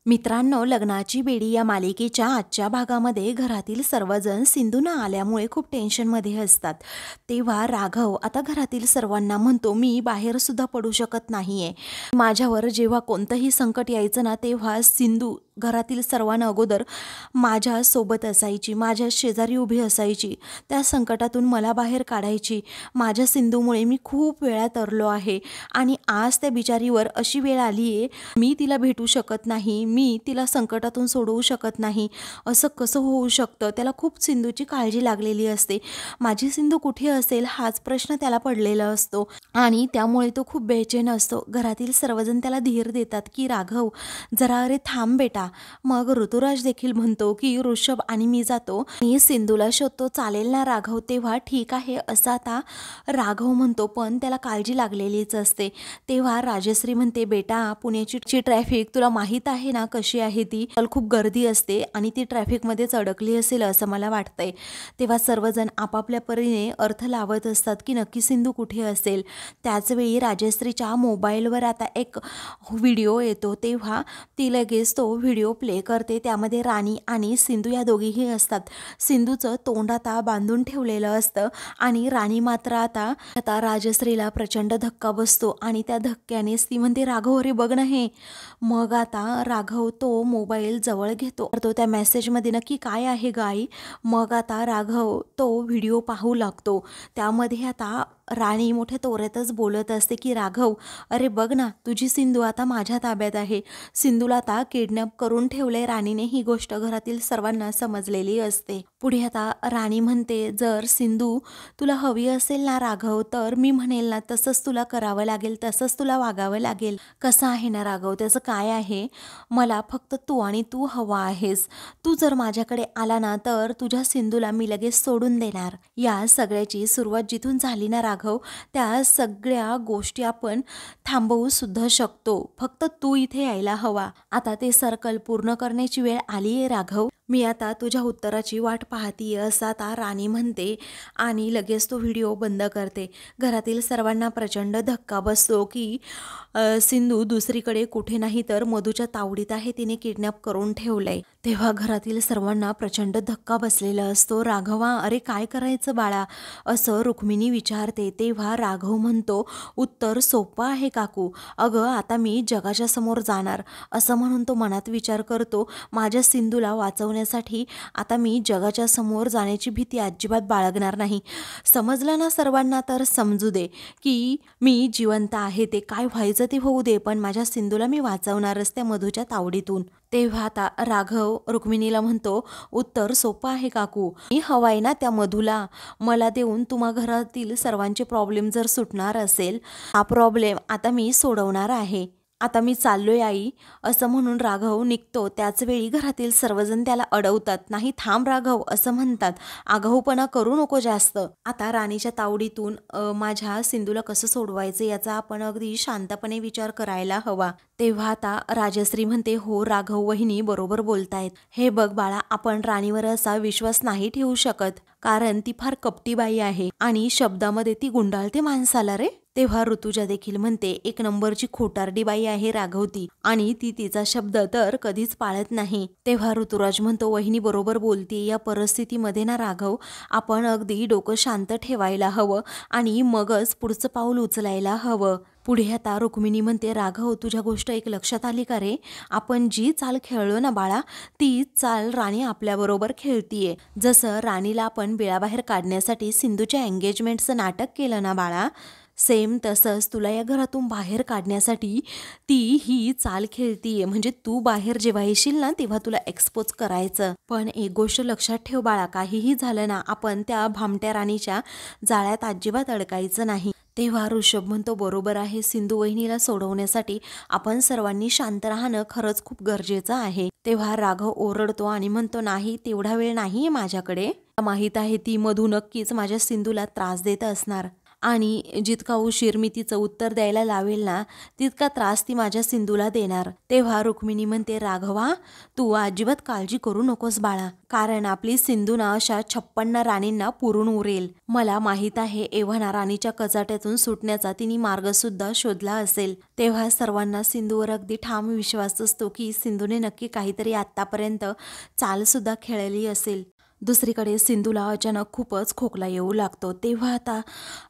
मित्रांनो, लग्नाची बेडी या मालिकेच्या आजच्या भागामध्ये घरातील सर्वजण सिंधू न आल्यामुळे खूप टेन्शनमध्ये असतात. तेव्हा राघव आता घरातील सर्वांना म्हणतो, मी बाहेर सुद्धा पडू शकत नाहीये. माझ्यावर जेव्हा कोणतंही संकट यायचं ना, तेव्हा सिंधू घरातील सर्वांना अगोदर माझ्या सोबत असायची, माझ्या शेजारी उभी असायची, त्या संकटातून मला बाहेर काढायची. माझ्या सिंधूमुळे मी खूप वेळा तरलो आहे आणि आज त्या बिचारीवर अशी वेळ आली आहे, मी तिला भेटू शकत नाही, मी तिला संकटातून सोडवू शकत नाही. असं कसं होऊ शकतं? त्याला खूप सिंधूची काळजी लागलेली असते. माझी सिंधू कुठे असेल हाच प्रश्न त्याला पडलेला असतो आणि त्यामुळे तो खूप बेचैन असतो. घरातील सर्वजण त्याला धीर देतात की राघव जरा अरे थांब बेटा. मग ऋतुराज देखील म्हणतो की ऋषभ आणि मी जातो आणि सिंधूला शोधतो. चालेल ना राघव? तेव्हा ठीक आहे असं आता राघव म्हणतो, पण त्याला काळजी लागलेलीच असते. तेव्हा राजश्री म्हणते, बेटा पुण्याची ट्रॅफिक तुला माहीत आहे ना कशी आहे ती. खूप गर्दी असते आणि ती ट्रॅफिकमध्येच अडकली असेल असं मला वाटतंय. तेव्हा सर्वजण आपापल्या परीने अर्थ लावत असतात की नक्की सिंधू कुठे असेल. त्याचवेळी राजश्रीच्या मोबाईलवर आता एक व्हिडिओ येतो. तेव्हा ती लगेच तो व्हिडिओ प्ले करते. त्यामध्ये राणी आणि सिंधू या दोघीही असतात. सिंधूचं तोंड आता बांधून ठेवलेलं असतं आणि राणी मात्र आता राजश्रीला प्रचंड धक्का बसतो आणि त्या धक्क्यानेच ती म्हणते, राघव अरे बघ ना हे. मग आता राघव तो मोबाईल जवळ घेतो. तो त्या मेसेजमध्ये नक्की काय आहे गाई. मग आता राघव तो व्हिडिओ पाहू लागतो. त्यामध्ये आता राणी मोठ्या तोऱ्यातच बोलत असते की राघव अरे बघ ना, तुझी सिंधू आता माझ्या ताब्यात आहे. सिंधूला आता किडनॅप करून ठेवले राणीने. ही गोष्ट घरातील सर्वांना समजलेली असते. पुढे आता राणी म्हणते, जर सिंधू तुला हवी असेल ना राघव, तर मी म्हणेल ना तसंच तुला करावं लागेल, तसंच तुला वागावं लागेल. कसं आहे ना राघव, त्याचं काय आहे, मला फक्त तू आणि तू हवा आहेस. तू जर माझ्याकडे आला ना तर तुझ्या सिंधूला मी लगेच सोडून देणार. या सगळ्याची सुरुवात जिथून झाली ना राघव, त्या सगळ्या गोष्टी आपण थांबवू सुद्धा शकतो. फक्त तू इथे यायला हवा. आता ते सर्कल पूर्ण करण्याची वेळ आली आहे राघव. मी आता तुझ्या उत्तराची वाट पाहतीये असं आता राणी म्हणते आणि लगेच तो व्हिडिओ बंद करते. घरातील सर्वांना प्रचंड धक्का बसतो की सिंधू दुसरीकडे कुठे नाही तर मधूच्या तावडीत आहे, तिने किडनॅप करून ठेवलंय. तेव्हा घरातील सर्वांना प्रचंड धक्का बसलेला असतो. राघवा अरे काय करायचं बाळा, असं रुक्मिणी विचारते. तेव्हा राघव म्हणतो, उत्तर सोपं आहे काकू. अगं आता मी जगाच्या समोर जाणार. असं म्हणून तो मनात विचार करतो, माझ्या सिंधूला वाचवण्यासाठी आता मी जगाच्या समोर जाण्याची भीती अजिबात बाळगणार नाही. समजलं ना सर्वांना? तर समजू दे की मी जिवंत आहे, ते काय व्हायचं ते होऊ दे, पण माझ्या सिंधूला मी वाचवणारच त्या मधूच्या तावडीतून. तेव्हा आता राघव रुक्मिणीला म्हणतो, उत्तर सोपं आहे काकू. मी हवाय ना त्या मधूला. मला देऊन तुम्हा घरातील सर्वांचे प्रॉब्लेम जर सुटणार असेल, हा प्रॉब्लेम आता मी सोडवणार आहे. आता मी चाललोय आई. असं म्हणून राघव निघतो. त्याचवेळी घरातील सर्वजण त्याला अडवतात. नाही थांब राघव असं म्हणतात, आगाऊपणा करू नको जास्त. आता राणीच्या तावडीतून माझ्या सिंधूला कसं सोडवायचं याचा आपण अगदी शांतपणे विचार करायला हवा. तेव्हा आता राजश्री म्हणते, हो राघव वहिनी बरोबर बोलतायत. हे बघ बाळा, आपण राणीवर असा विश्वास नाही ठेवू शकत, कारण ती फार कपटी बाई आहे आणि शब्दामध्ये ती गुंडाळते माणसाला रे. तेव्हा ऋतुजा देखील म्हणते, एक नंबरची खोटारडी बाई आहे राघव ती, आणि ती तिचा शब्द तर कधीच पाळत नाही. तेव्हा ऋतुराज म्हणतो, वहिनी बरोबर बोलते. या परिस्थितीमध्ये ना राघव, आपण अगदी डोकं शांत ठेवायला हवं आणि मगच पुढचं पाऊल उचलायला हवं. पुढे आता रुक्मिणी म्हणते, राघव तुझ्या गोष्ट एक लक्षात आली का रे? आपण जी चाल खेळलो ना बाळा, ती चाल राणी आपल्याबरोबर खेळतीये. जसं राणीला आपण बिळाबाहेर काढण्यासाठी सिंधूच्या एंगेजमेंटचं नाटक केलं ना बाळा, सेम तसंच तुला या घरातून बाहेर काढण्यासाठी ती ही चाल खेळतीये. म्हणजे तू बाहेर जेव्हा येशील ना तेव्हा तुला एक्सपोज करायचं. पण एक गोष्ट लक्षात ठेव बाळा, काहीही झालं ना, आपण त्या भामट्या राणीच्या जाळ्यात अजिबात अडकायचं नाही. तेव्हा ऋषभ म्हणतो, बरोबर आहे, सिंधू वहिनीला सोडवण्यासाठी आपण सर्वांनी शांत राहणं खरंच खूप गरजेचं आहे. तेव्हा राघव ओरडतो आणि म्हणतो, नाही तेवढा वेळ नाहीये माझ्याकडे. माहीत आहे ती मधू नक्कीच माझ्या सिंधूला त्रास देत असणार आणि जितका उशीर मी तिचं उत्तर द्यायला लावेल ना तितका त्रास ती माझ्या सिंधूला देणार. तेव्हा रुक्मिणी म्हणते, राघवा तू अजिबात काळजी करू नकोस बाळा, कारण आपली सिंधू ना अशा 56 राणींना पुरून उरेल. मला माहित आहे एव्हाना राणीच्या कचाट्यातून सुटण्याचा तिने मार्ग सुद्धा शोधला असेल. तेव्हा सर्वांना सिंधूवर अगदी ठाम विश्वास असतो की सिंधूने नक्की काहीतरी आतापर्यंत चाल सुद्धा खेळली असेल. दुसरीकडे सिंधूला अचानक खूपच खोकला येऊ लागतो. तेव्हा आता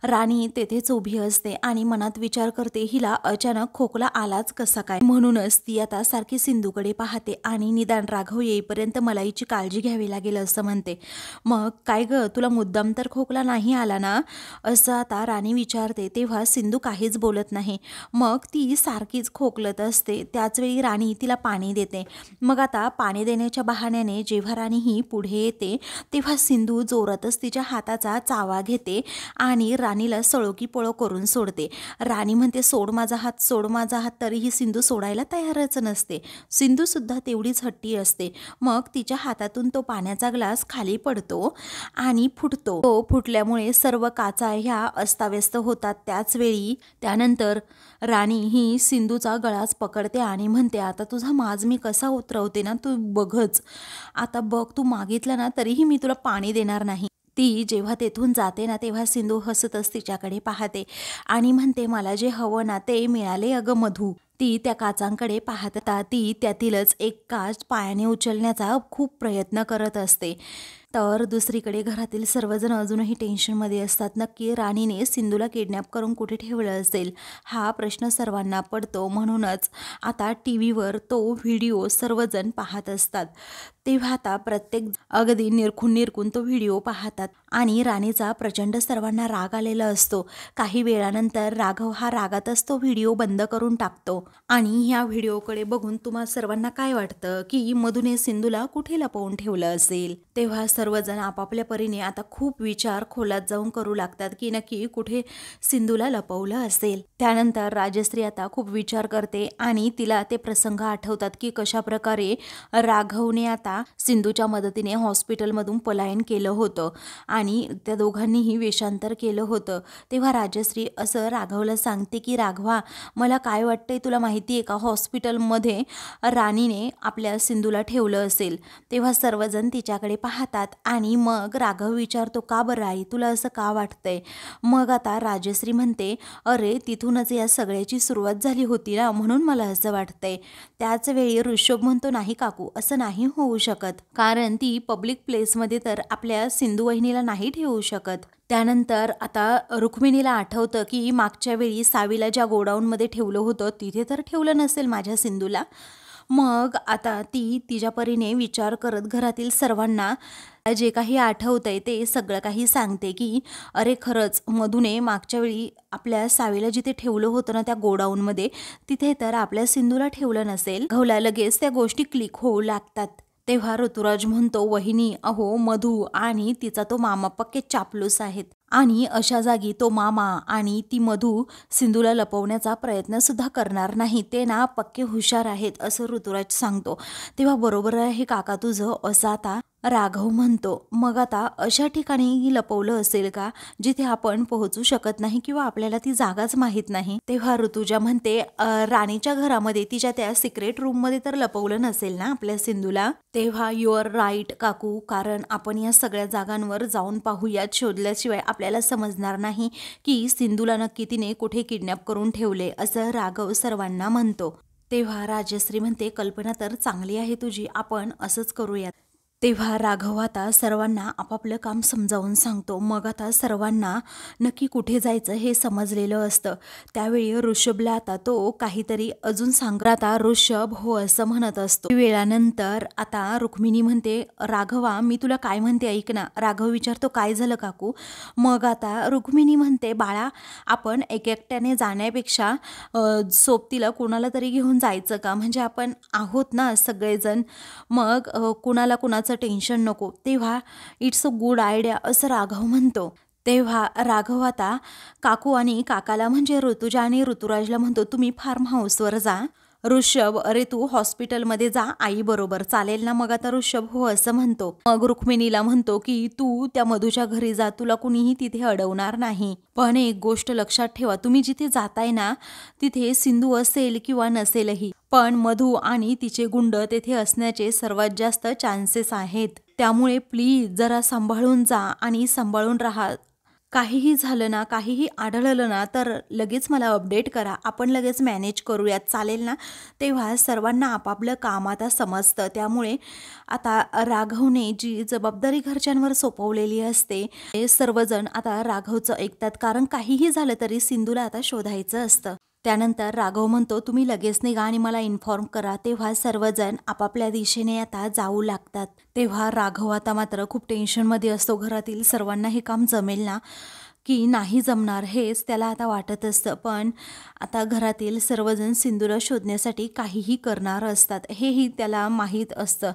राणी तेथेच उभी असते आणि मनात विचार करते, हिला अचानक खोकला आलाच कसा काय. म्हणूनच ती आता सारखी सिंधूकडे पाहते आणि निदान राघव येईपर्यंत मला हिची काळजी घ्यावी लागेल असं म्हणते. मग काय ग, तुला मुद्दाम तर खोकला नाही आला ना, असं आता राणी विचारते. तेव्हा सिंधू काहीच बोलत नाही. मग ती सारखीच खोकलत असते. त्याचवेळी राणी तिला पाणी देते. मग आता पाणी देण्याच्या बहाण्याने जेव्हा राणी ही पुढे येते तेव्हा सिंधू जोरातच तिच्या हाताचा चावा घेते आणि राणीला सळो की पळो करून सोडते. राणी म्हणते, सोड माझा हात, सोड माझा हात, तरीही सिंधू सोडायला तयारच नसते. सिंधू सुद्धा तेवढीच हट्टी असते. मग तिच्या हातातून तो पाण्याचा ग्लास खाली पडतो आणि फुटतो. तो फुटल्यामुळे सर्व काचा ह्या अस्ताव्यस्त होतात. त्यानंतर राणी ही सिंधूचा गळाच पकडते आणि म्हणते, आता तुझा माज मी कसा उतरवते ना तू बघच. आता बघ, तू मागितलं ना तरीही मी तुला पाणी देणार नाही. ती जेव्हा तेथून जाते ना तेव्हा सिंधू हसतच तिच्याकडे पाहते आणि म्हणते, मला जे हवं ना ते मिळाले अगं मधू. ती त्या काचांकडे पाहता ती त्यातीलच एक काच पायाने उचलण्याचा खूप प्रयत्न करत असते. तर दुसरीकडे घरातील सर्वजण अजूनही टेन्शनमध्ये असतात. नक्की राणीने सिंधूला किडनॅप करून कुठे ठेवलं असेल हा प्रश्न सर्वांना पडतो. म्हणूनच आता टीव्हीवर तो व्हिडिओ सर्वजण पाहत असतात. तेव्हा आता प्रत्येक अगदी निरखून तो व्हिडिओ पाहतात आणि राणीचा प्रचंड सर्वांना राग आलेला असतो. काही वेळानंतर राघव हा रागातच तो व्हिडिओ बंद करून टाकतो. आणि ह्या व्हिडिओकडे बघून तुम्हा सर्वांना काय वाटतं की मधूने सिंधूला कुठे लपवून ठेवलं असेल. तेव्हा सर्वजण आपापल्या परीने आता खूप विचार खोलात जाऊन करू लागतात की नक्की कुठे सिंधूला लपवलं असेल. त्यानंतर राजश्री आता खूप विचार करते आणि तिला ते प्रसंग आठवतात की कशा प्रकारे राघवने आता सिंधूच्या मदतीने हॉस्पिटलमधून पलायन केलं होतं आणि त्या दोघांनीही वेषांतर केलं होतं. तेव्हा राजश्री असं राघवला सांगते की राघवा, मला काय वाटतंय तुला माहिती आहे का, हॉस्पिटलमध्ये राणीने आपल्या सिंधूला ठेवलं असेल. तेव्हा सर्वजण तिच्याकडे पाहतात आणि मग राघव विचारतो, का बरं आई, तुला असं का वाटतंय. मग आता राजश्री म्हणते, अरे तिथूनच या सगळ्याची सुरुवात झाली होती ना, म्हणून मला असं वाटतंय. त्याच वेळी ऋषभ म्हणतो, नाही काकू, असं नाही होऊ शकत, कारण ती पब्लिक प्लेसमध्ये तर आपल्या सिंधू वहिनीला नाही ठेवू शकत. त्यानंतर आता रुक्मिणीला आठवतं की मागच्या वेळी सावीला ज्या गोडाऊनमध्ये ठेवलं होतं तिथे तर ठेवलं नसेल माझ्या सिंधूला. मग आता ती तिच्या परीने विचार करत घरातील सर्वांना जे काही आठवतंय ते सगळं काही सांगते की अरे खरंच मधूने मागच्या वेळी आपल्या सावीला जिथे ठेवलं होतं ना त्या गोडाऊनमध्ये तिथे तर आपल्या सिंधूला ठेवलं नसेल. घवला लगेच त्या गोष्टी क्लिक होऊ लागतात. तेव्हा ऋतुराज म्हणतो, वहिनी, अहो मधू आणि तिचा तो मामा पक्के चापलूस आहेत आणि अशा जागी तो मामा आणि ती मधू सिंधूला लपवण्याचा प्रयत्न सुद्धा करणार नाही. ते ना पक्के हुशार आहेत असं ऋतुराज सांगतो. तेव्हा बरोबर आहे काका तुझं, असं आता राघव म्हणतो. मग आता अशा ठिकाणी लपवलं असेल का जिथे आपण पोहोचू शकत नाही किंवा आपल्याला ती जागाच माहीत नाही. तेव्हा ऋतुजा म्हणते, राणीच्या घरामध्ये तिच्या त्या सिक्रेट रूममध्ये तर लपवलं नसेल ना आपल्या सिंधूला. तेव्हा यू आर राईट काकू, कारण आपण या सगळ्या जागांवर जाऊन पाहूयात, शोधल्याशिवाय आपल्याला समजणार नाही की सिंधूला नक्की तिने कुठे किडनॅप करून ठेवले, असं राघव सर्वांना म्हणतो. तेव्हा राजश्री म्हणते, कल्पना तर चांगली आहे तुझी, आपण असंच करूयात. तेव्हा राघव आता सर्वांना आपापलं काम समजावून सांगतो. मग आता सर्वांना नक्की कुठे जायचं हे समजलेलं असतं. त्यावेळी ऋषभला आता तो काहीतरी अजून सांगत, आता ऋषभ हो असं म्हणत असतो. वेळानंतर आता रुक्मिणी म्हणते, राघवा मी तुला काय म्हणते ऐक ना. राघव विचारतो, काय झालं काकू. मग आता रुक्मिणी म्हणते, बाळा आपण एकट्याने जाण्यापेक्षा सोबतीला कुणाला तरी घेऊन जायचं का, म्हणजे आपण आहोत ना सगळेजण, मग कुणाला टेन्शन नको. तेव्हा इट्स अ गुड आयडिया असं राघव म्हणतो. तेव्हा राघव आता काकू आणि काकाला म्हणजे ऋतुजा आणि ऋतुराजला म्हणतो, तुम्ही फार्म हाऊसवर जा ऋषभ, अरे तू हॉस्पिटलमध्ये जा आईबरोबर, चालेल ना? मग आता ऋषभ हो असं म्हणतो. मग रुक्मिणीला म्हणतो की तू त्या मधूच्या घरी जा, तुला कुणीही तिथे अडवणार नाही. पण एक गोष्ट लक्षात ठेवा, तुम्ही जिथे जाताय ना तिथे सिंधू असेल किंवा नसेलही, पण मधू आणि तिचे गुंड तेथे असण्याचे सर्वात जास्त चान्सेस आहेत. त्यामुळे प्लीज जरा सांभाळून जा आणि सांभाळून राहा. काहीही झालं ना, काहीही आढळलं ना तर लगेच मला अपडेट करा, आपण लगेच मॅनेज करूयात, चालेल ना? तेव्हा सर्वांना आपापलं काम आता समजतं. त्यामुळे आता राघवने जी जबाबदारी घरच्यांवर सोपवलेली असते ते सर्वजण आता राघवचं ऐकतात, कारण काहीही झालं तरी सिंधूला आता शोधायचं असतं. त्यानंतर राघव म्हणतो तुम्ही लगेच निघा आणि मला इन्फॉर्म करा. तेव्हा सर्वजण आपापल्या दिशेने आता जाऊ लागतात. तेव्हा राघव आता मात्र खूप टेन्शनमध्ये असतो. घरातील सर्वांना हे काम जमेल ना की नाही जमणार हेच त्याला आता वाटत असतं. पण आता घरातील सर्वजण सिंधूला शोधण्यासाठी काहीही करणार असतात हेही त्याला माहीत असतं.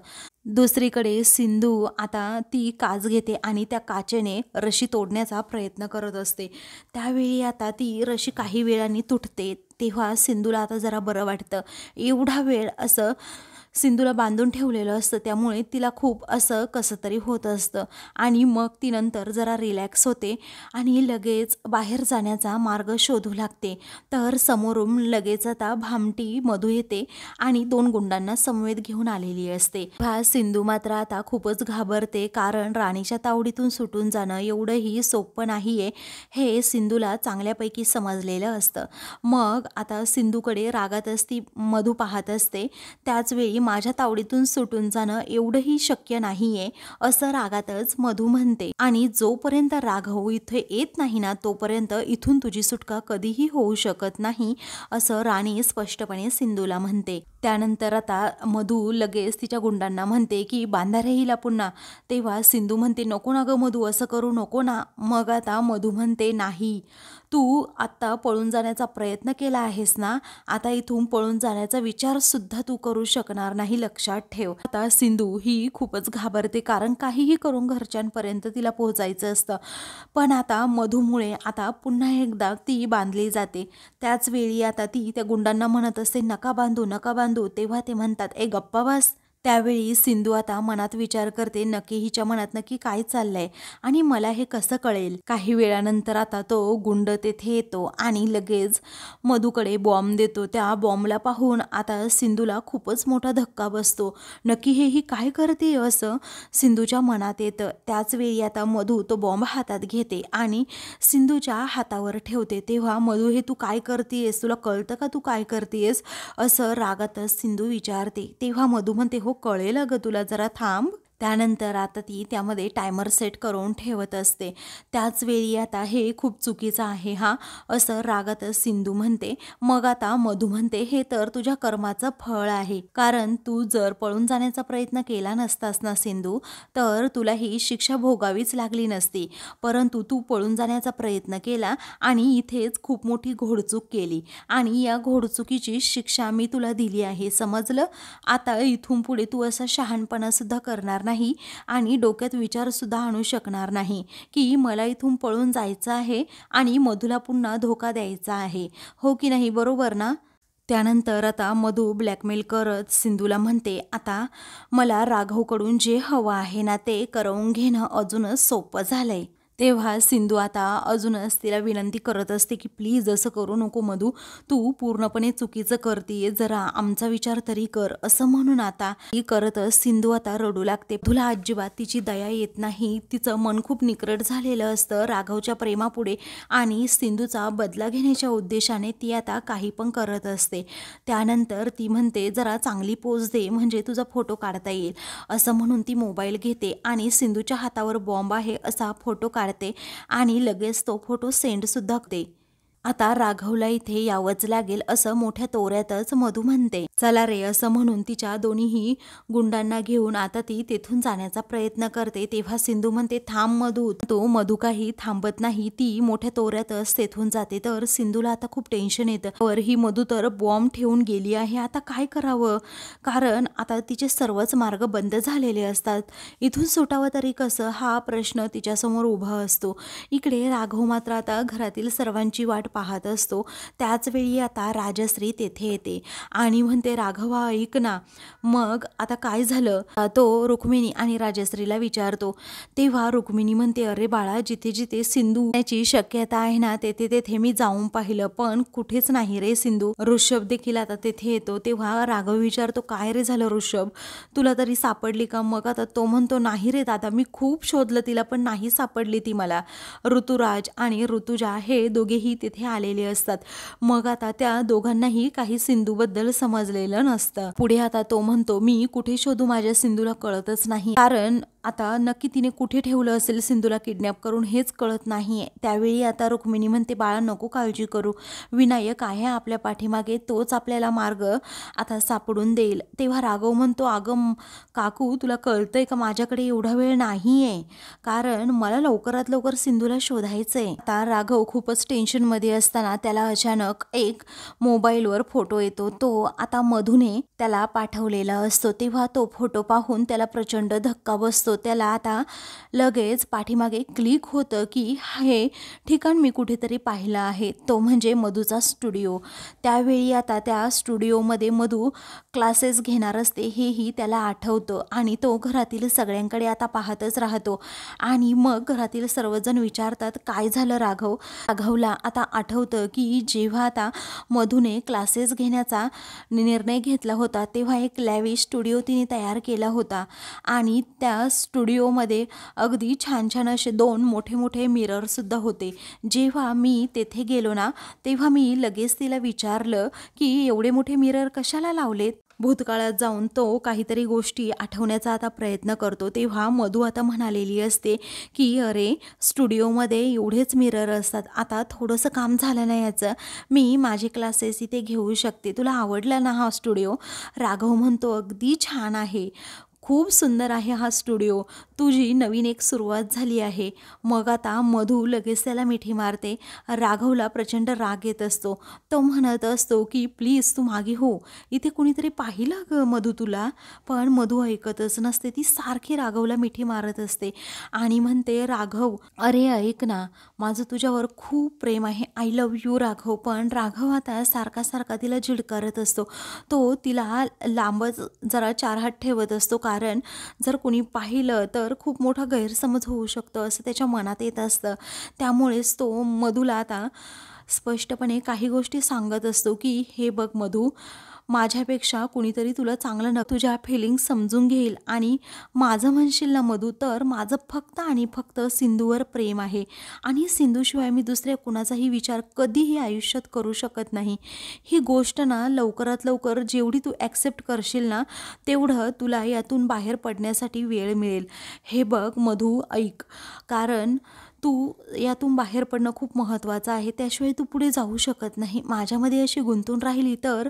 दुसरीकडे सिंधू आता ती काच घेते आणि त्या काचेने रशी तोडण्याचा प्रयत्न करत असते. त्यावेळी आता ती रशी काही वेळाने तुटते. तेव्हा सिंधूला आता जरा बरं वाटतं. एवढा वेळ असं सिंधूला बांधून ठेवलेलं असतं, त्यामुळे तिला खूप असं कसं तरी होत असतं आणि मग ती नंतर जरा रिलॅक्स होते आणि लगेच बाहेर जाण्याचा मार्ग शोधू लागते. तर समोरून लगेच आता भामटी मधू येते आणि 2 गुंडांना समवेत घेऊन आलेली असते. तेव्हा सिंधू मात्र आता खूपच घाबरते, कारण राणीच्या तावडीतून सुटून जाणं एवढंही सोपं नाहीये हे सिंधूला चांगल्यापैकी समजलेलं असतं. मग आता सिंधूकडे रागातच ती मधू पाहत असते. त्याचवेळी माझ्या तावडीतून सुटून जाणं एवढंही शक्य नाहीये असं रागातच मधू म्हणते आणि जोपर्यंत राघव इथे येत नाही ना तोपर्यंत इथून तुझी सुटका कधीही होऊ शकत नाही असं राणी स्पष्टपणे सिंधूला म्हणते. त्यानंतर आता मधू लगेच तिच्या गुंडांना म्हणते की बांधा रे हिला पुन्हा. तेव्हा सिंधू म्हणते नको ना गं मधू, असं करू नको ना. मग आता मधू म्हणते नाही, तू आत्ता पळून जाण्याचा प्रयत्न केला आहेस ना, आता इथून पळून जाण्याचा विचार सुद्धा तू करू शकणार नाही, लक्षात ठेव. आता सिंधू ही खूपच घाबरते, कारण काहीही करून घरच्यांपर्यंत तिला पोहोचायचं असतं. पण आता मधूमुळे आता पुन्हा एकदा ती बांधली जाते. त्याच वेळी आता ती त्या गुंडांना म्हणत असते नका बांधू नका बांधू. तेव्हा ते म्हणतात ए गप्पा बस. त्यावेळी सिंधू आता मनात विचार करते नक्की हिच्या मनात नक्की काय चाललंय आणि मला हे कसं कळेल. काही वेळानंतर आता तो गुंड तेथे येतो आणि लगेच मधूकडे बॉम्ब देतो. त्या बॉम्बला पाहून आता सिंधूला खूपच मोठा धक्का बसतो. नक्की हे ही काय करते असं सिंधूच्या मनात येतं. त्याच वेळी आता मधू तो बॉम्ब हातात घेते आणि सिंधूच्या हातावर ठेवते. तेव्हा मधू हे तू काय करतेयस, तुला कळतं का तू काय करतेयस असं रागातच सिंधू विचारते. तेव्हा मधू म्हणते हो कळेल अगं तुला, जरा थांब. त्यानंतर आता ती त्यामध्ये टायमर सेट करून ठेवत असते. त्याच वेळी आता हे खूप चुकीचं आहे हा असं रागातच सिंधू म्हणते. मग आता मधू म्हणते हे तर तुझ्या कर्माचं फळ आहे, कारण तू जर पळून जाण्याचा प्रयत्न केला नसतास ना सिंधू तर तुला ही शिक्षा भोगावीच लागली नसती. परंतु तू पळून जाण्याचा प्रयत्न केला आणि इथेच खूप मोठी घोडचूक केली आणि या घोडचुकीची शिक्षा मी तुला दिली आहे, समजलं? आता इथून पुढे तू असा शहाणपणा सुद्धा करणार नाही आणि डोक्यात विचार सुद्धा आणू शकणार नाही की मला इथून पळून जायचं आहे आणि मधूला पुन्हा धोका द्यायचा आहे, हो की नाही, बरोबर ना? त्यानंतर आता मधू ब्लॅकमेल करत सिंधूला म्हणते आता मला राघवकडून जे हवं आहे ना ते करवून घेणं अजूनच सोपं झालंय. तेव्हा सिंधू आता अजूनच तिला विनंती करत असते की प्लीज असं करू नको मधू, तू पूर्णपणे चुकीचं करतीये, जरा आमचा विचार तरी कर असं म्हणून आता ही करतच सिंधू आता रडू लागते. तुला अजिबात तिची दया येत नाही. तिचं मन खूप निकरट झालेलं असतं राघवच्या प्रेमापुढे आणि सिंधूचा बदला घेण्याच्या उद्देशाने ती आता काही पण करत असते. त्यानंतर ती म्हणते जरा चांगली पोज दे म्हणजे तुझा फोटो काढता येईल असं म्हणून ती मोबाईल घेते आणि सिंधूच्या हातावर बॉम्ब आहे असा फोटो काढते आणि लगेच तो फोटो सेंड सुद्धा करते. आता राघवला इथे यावंच लागेल असं मोठ्या तोऱ्यातच मधू म्हणते. चला रे असं म्हणून तिच्या दोन्हीही गुंडांना घेऊन आता ती तेथून जाण्याचा प्रयत्न करते. तेव्हा सिंधू म्हणते थांब मधू. तो मधू काही थांबत नाही, ती मोठ्या तोऱ्यातच तेथून जाते. तर सिंधूला आता खूप टेन्शन येतं, वर ही मधू तर बॉम्ब ठेवून गेली आहे, आता काय करावं, कारण आता तिचे सर्वच मार्ग बंद झालेले असतात. इथून सुटावं तरी कसं हा प्रश्न तिच्यासमोर उभा असतो. इकडे राघव मात्र आता घरातील सर्वांची वाट पाहत असतो. त्याच वेळी आता राजश्री तेथे येते आणि म्हणते, राघवा ऐक ना. मग आता काय झालं, तो रुक्मिणी आणि राजश्रीला विचारतो. तेव्हा रुक्मिणी म्हणते, अरे बाळा, जिथे जिथे सिंधू याची शक्यता आहे ना, तेथे तेथे मी जाऊन पाहिलं, पण कुठेच नाही रे सिंधू. ऋषभ देखील आता तेथे येतो. तेव्हा राघव विचारतो, काय रे झालं ऋषभ, तुला तरी सापडली का? मग आता तो म्हणतो, नाही रे दादा, मी खूप शोधलं तिला, पण नाही सापडली ती मला. ऋतुराज आणि ऋतुजा हे दोघेही तिथे आलेले असतात. मग आता त्या दोघांनाही काही सिंधूबद्दल समजलेलं नसतं. पुढे आता तो म्हणतो, मी कुठे शोधू माझ्या सिंधूला कळतच नाही, कारण आता नक्की तिने कुठे ठेवलं असेल सिंधूला किडनॅप करून हेच कळत नाहीये. त्यावेळी आता रुक्मिणी म्हणते, बाळा नको काळजी करू, विनायक आहे आपल्या पाठीमागे, तोच आपल्याला मार्ग आता सापडून देईल. तेव्हा राघव म्हणतो, अगं काकू, तुला कळतंय का माझ्याकडे एवढा वेळ नाहीये, कारण मला लवकरात लवकर सिंधूला शोधायचंय. आता राघव खूपच टेन्शनमध्ये असताना त्याला अचानक एक मोबाईलवर फोटो येतो. तो आता मधूने त्याला पाठवलेला असतो. तेव्हा तो फोटो पाहून त्याला प्रचंड धक्का बसतो. त्याला आता लगेच पाठीमागे क्लिक होतं की हे ठिकाण मी कुठेतरी पाहिलं आहे, तो म्हणजे मधूचा स्टुडिओ. त्यावेळी आता त्या स्टुडिओमध्ये मधू क्लासेस घेणार असते हेही त्याला आठवतं आणि तो घरातील सगळ्यांकडे आता पाहतच राहतो. आणि मग घरातील सर्वजण विचारतात, काय झालं राघव? राघवला आता आठवतं की जेव्हा आता मधूने क्लासेस घेण्याचा निर्णय घेतला होता, तेव्हा एक लॅविश स्टुडिओ तिने तयार केला होता आणि त्या स्टुडिओमध्ये अगदी छान छान असे 2 मोठे मोठे मिररसुद्धा होते. जेव्हा मी तेथे गेलो ना, तेव्हा मी लगेच तिला विचारलं की एवढे मोठे मिरर कशाला लावलेत. भूतकाळात जाऊन तो काहीतरी गोष्टी आठवण्याचा आता प्रयत्न करतो. तेव्हा मधू आता म्हणालेली असते की अरे, स्टुडिओमध्ये एवढेच मिरर असतात, आता थोडंसं काम झालं ना याचं, मी माझे क्लासेस इथे घेऊ शकते, तुला आवडला ना हा स्टुडिओ? राघव म्हणतो, अगदी छान आहे, खूप सुंदर आहे हा स्टुडिओ, तुझी नवीन एक सुरुवात झाली आहे. मग आता मधू लगेच त्याला मिठी मारते. राघवला प्रचंड राग येत असतो. तो म्हणत असतो की प्लीज तू मागे हो, इथे कुणीतरी पाहिलं ग मधू तुला. पण मधू ऐकतच नसते, ती सारखी राघवला मिठी मारत असते आणि म्हणते, राघव अरे ऐक ना, माझं तुझ्यावर खूप प्रेम आहे, आय लव्ह यू राघव. पण राघव आता सारखा सारखा तिला झिडकारत असतो. तो तिला लांबच जरा 4 हात ठेवत असतो, कारण जर कोणी पाहिलं तर खूप मोठा गैरसमज होऊ शकतो असं त्याच्या मनात येत असतं. त्यामुळेच तो मधूला आता स्पष्टपणे काही गोष्टी सांगत असतो की हे बघ मधू, माझ्यापेक्षा कुणीतरी तुला चांगलं तुझ्या फिलिंग्स समजून घेईल आणि माझं म्हणशील ना मधू, तर माझं फक्त आणि फक्त सिंधूवर प्रेम आहे आणि सिंधूशिवाय मी दुसऱ्या कुणाचाही विचार कधीही आयुष्यात करू शकत नाही. ही गोष्ट ना लवकरात लवकर जेवढी तू ॲक्सेप्ट करशील ना, तेवढं तुला यातून बाहेर पडण्यासाठी वेळ मिळेल. हे बघ मधू ऐक, कारण तू यातून बाहेर पडणं खूप महत्त्वाचं आहे, त्याशिवाय तू पुढे जाऊ शकत नाही. माझ्यामध्ये अशी गुंतून राहिली तर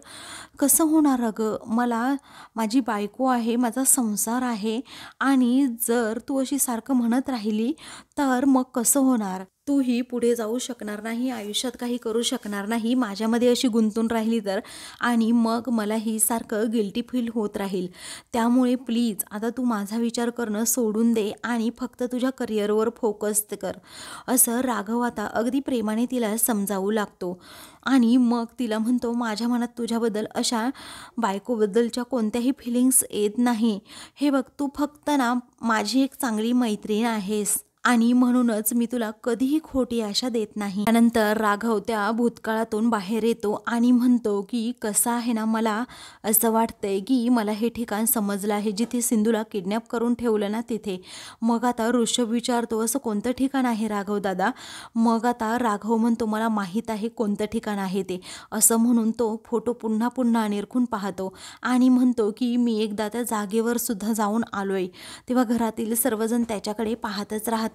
कसं होणार अगं? मला माझी बायको आहे, माझा संसार आहे आणि जर तू अशी सारखं म्हणत राहिली तर मग कसं होणार? तूही पुढे जाऊ शकणार नाही, आयुष्यात काही करू शकणार नाही माझ्यामध्ये अशी गुंतून राहिली तर, आणि मग मलाही सारखं गिल्टी फील होत राहील. त्यामुळे प्लीज आता तू माझा विचार करणं सोडून दे आणि फक्त तुझ्या करिअरवर फोकस कर, असं राघव आता अगदी प्रेमाने तिला समजावू लागतो. आणि मग तिला म्हणतो, माझ्या मनात तुझ्याबद्दल अशा बायकोबद्दलच्या कोणत्याही फिलिंग्स येत नाही. हे बघ, तू फक्त ना माझी एक चांगली मैत्रीण आहेस आणि म्हणूनच मी तुला कधीही खोटी आशा देत नाही. त्यानंतर राघव त्या भूतकाळातून बाहेर येतो आणि म्हणतो की कसं आहे ना, मला असं वाटतंय की मला हे ठिकाण समजलं आहे, जिथे सिंधूला किडनॅप करून ठेवलं ना तिथे. मग आता ऋषभ विचारतो, असं कोणतं ठिकाण आहे राघव दादा? मग आता राघव म्हणतो, मला माहीत आहे कोणतं ठिकाण आहे ते. असं म्हणून तो फोटो पुन्हा पुन्हा निरखून पाहतो आणि म्हणतो की मी एकदा त्या जागेवर सुद्धा जाऊन आलोय. तेव्हा घरातील सर्वजण त्याच्याकडे पाहतच राहतात.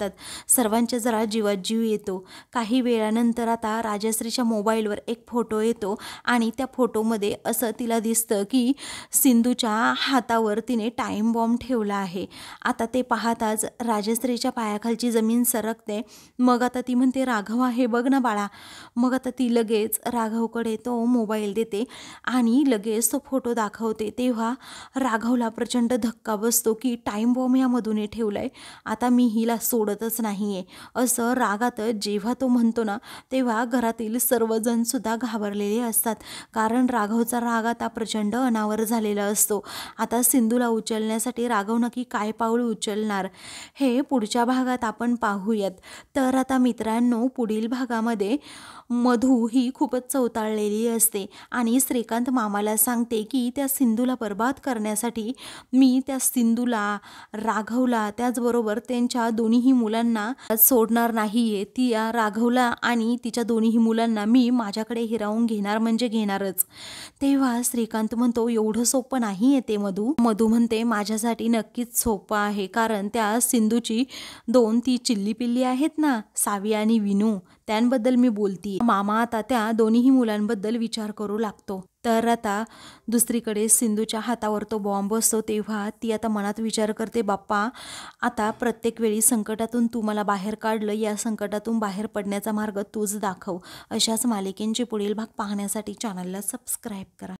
सर्वांच्या जरा जीवात जीव येतो. काही वेळानंतर आता राजश्रीच्या मोबाईलवर एक फोटो येतो आणि त्या फोटोमध्ये असं तिला दिसतं की सिंधूच्या हातावर तिने टाईम बॉम्ब ठेवला आहे. आता ते पाहताच राजश्रीच्या पायाखालची जमीन सरकते. मग आता ती म्हणते, राघव आहे बघ ना बाळा. मग आता ती लगेच राघवकडे तो मोबाईल देते आणि लगेच तो फोटो दाखवते. तेव्हा राघवला प्रचंड धक्का बसतो की टाईम बॉम्ब यामधून ठेवलाय, आता मी हिला सोडत सोडतच नाहीये, असं रागातच जेव्हा तो म्हणतो ना, तेव्हा घरातील सर्वजण सुद्धा घाबरलेले असतात. कारण राघवचा राग आता प्रचंड अनावर झालेला असतो. आता सिंधूला उचलण्यासाठी राघव नक्की काय पाऊल उचलणार, हे पुढच्या भागात आपण पाहूयात. तर आता मित्रांनो, पुढील भागामध्ये मधू ही खूपच चवताळलेली असते आणि श्रीकांत मामाला सांगते की त्या सिंधूला बर्बाद करण्यासाठी मी त्या सिंधूला, राघवला, त्याचबरोबर त्यांच्या दोन्हीही मुलांना सोडणार नाहीये. ती या राघवला आणि तिच्या दोन्हीही मुलांना मी माझ्याकडे हिरावून घेणार म्हणजे घेणारच. तेव्हा श्रीकांत म्हणतो, एवढं सोपं नाही आहे ते मधू. मधू म्हणते, माझ्यासाठी नक्कीच सोपं आहे, कारण त्या सिंधूची ती चिल्ली पिल्ली आहेत ना, सावी आणि विनू, त्यांबद्दल मी बोलतीये. मामा आता त्या दोन्हीही मुलांबद्दल विचार करू लागतो. तर आता दुसरीकडे सिंधूच्या हातावर तो बॉम्ब असतो. तेव्हा ती आता मनात विचार करते, बाप्पा, आता प्रत्येक वेळी संकटातून तू मला बाहेर काढलं, या संकटातून बाहेर पडण्याचा मार्ग तूच दाखव. अशाच मालिकेंचे पुढील भाग पाहण्यासाठी चॅनलला सबस्क्राईब करा.